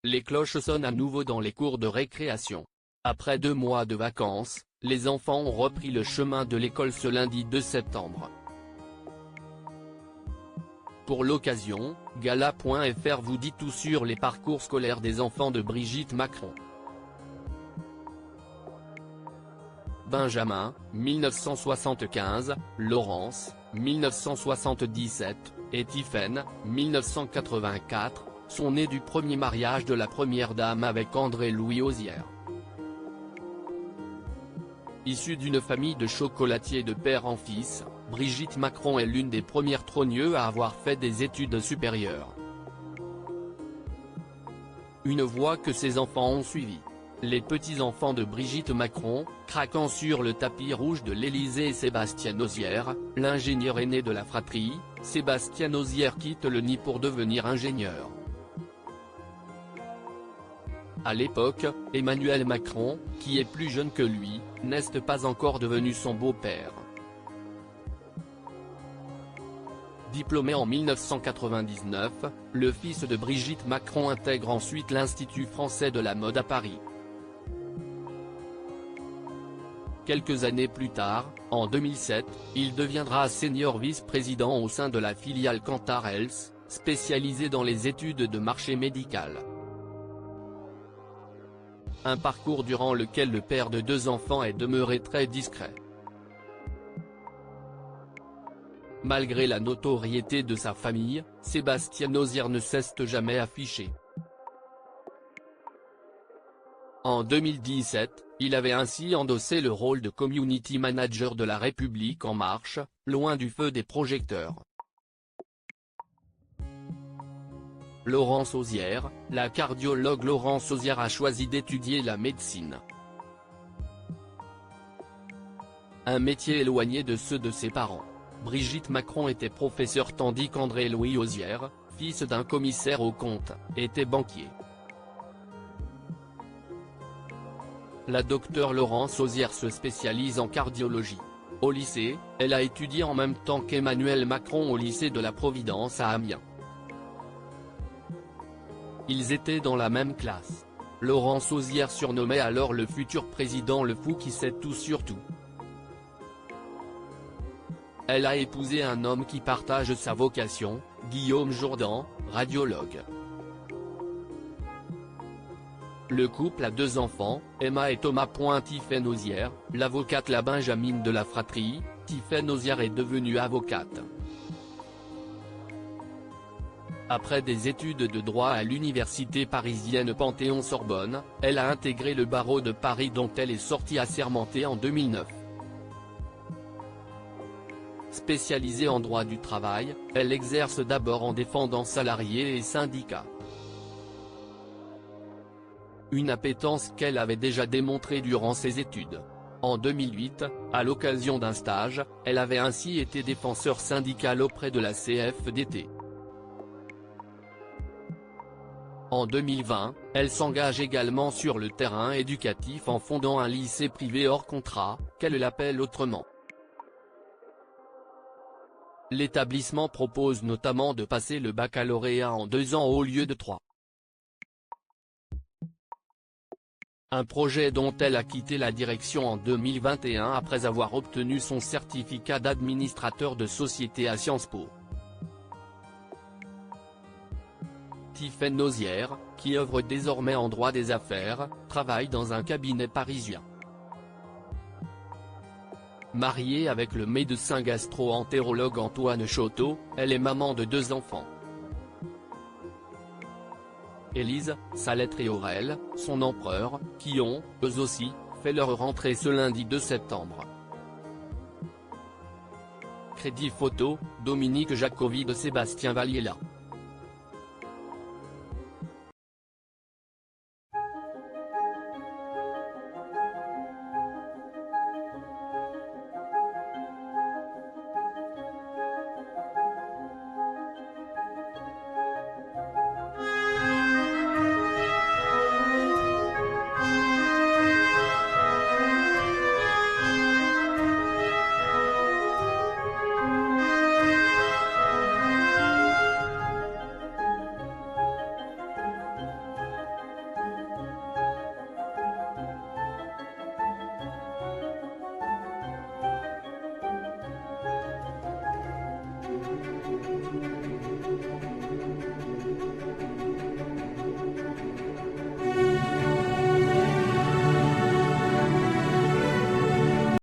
les cloches sonnent à nouveau dans les cours de récréation. Après 2 mois de vacances, les enfants ont repris le chemin de l'école ce lundi 2 septembre. Pour l'occasion, Gala.fr vous dit tout sur les parcours scolaires des enfants de Brigitte Macron. Benjamin, 1975, Laurence, 1977, et Tiphaine, 1984, sont nés du premier mariage de la première dame avec André-Louis Auzière. Issue d'une famille de chocolatiers de père en fils, Brigitte Macron est l'une des premières trogneux à avoir fait des études supérieures. Une voie que ses enfants ont suivie. Les petits-enfants de Brigitte Macron, craquant sur le tapis rouge de l'Élysée, et Sébastien Auzière, l'ingénieur aîné de la fratrie. Sébastien Auzière quitte le nid pour devenir ingénieur. À l'époque, Emmanuel Macron, qui est plus jeune que lui, n'est pas encore devenu son beau-père. Diplômé en 1999, le fils de Brigitte Macron intègre ensuite l'Institut français de la mode à Paris. Quelques années plus tard, en 2007, il deviendra senior vice-président au sein de la filiale Kantar Health, spécialisée dans les études de marché médical. Un parcours durant lequel le père de 2 enfants est demeuré très discret. Malgré la notoriété de sa famille, Sébastien Auzière ne s'est jamais affiché. En 2017, il avait ainsi endossé le rôle de community manager de La République En Marche, loin du feu des projecteurs. Laurence Auzière, la cardiologue Laurence Auzière a choisi d'étudier la médecine. Un métier éloigné de ceux de ses parents. Brigitte Macron était professeure tandis qu'André-Louis Auzière, fils d'un commissaire aux comptes, était banquier. La docteure Laurence Auzière se spécialise en cardiologie. Au lycée, elle a étudié en même temps qu'Emmanuel Macron au lycée de la Providence à Amiens. Ils étaient dans la même classe. Laurence Auzière surnommait alors le futur président le fou qui sait tout sur tout. Elle a épousé un homme qui partage sa vocation, Guillaume Jourdan, radiologue. Le couple a 2 enfants, Emma et Thomas. Tiphaine Auzière, l'avocate la Benjamine de la fratrie. Tiphaine Auzière est devenue avocate. Après des études de droit à l'université parisienne Panthéon-Sorbonne, elle a intégré le barreau de Paris dont elle est sortie assermentée en 2009. Spécialisée en droit du travail, elle exerce d'abord en défendant salariés et syndicats. Une appétence qu'elle avait déjà démontrée durant ses études. En 2008, à l'occasion d'un stage, elle avait ainsi été défenseur syndical auprès de la CFDT. En 2020, elle s'engage également sur le terrain éducatif en fondant un lycée privé hors contrat, qu'elle l'appelle autrement. L'établissement propose notamment de passer le baccalauréat en 2 ans au lieu de 3. Un projet dont elle a quitté la direction en 2021 après avoir obtenu son certificat d'administrateur de société à Sciences Po. Tiphaine Auzière, qui œuvre désormais en droit des affaires, travaille dans un cabinet parisien. Mariée avec le médecin gastro-entérologue Antoine Choteau, elle est maman de 2 enfants. Élise, Salette et Aurel, son empereur, qui ont, eux aussi, fait leur rentrée ce lundi 2 septembre. Crédit photo, Dominique Jacovi de Sébastien Valliella.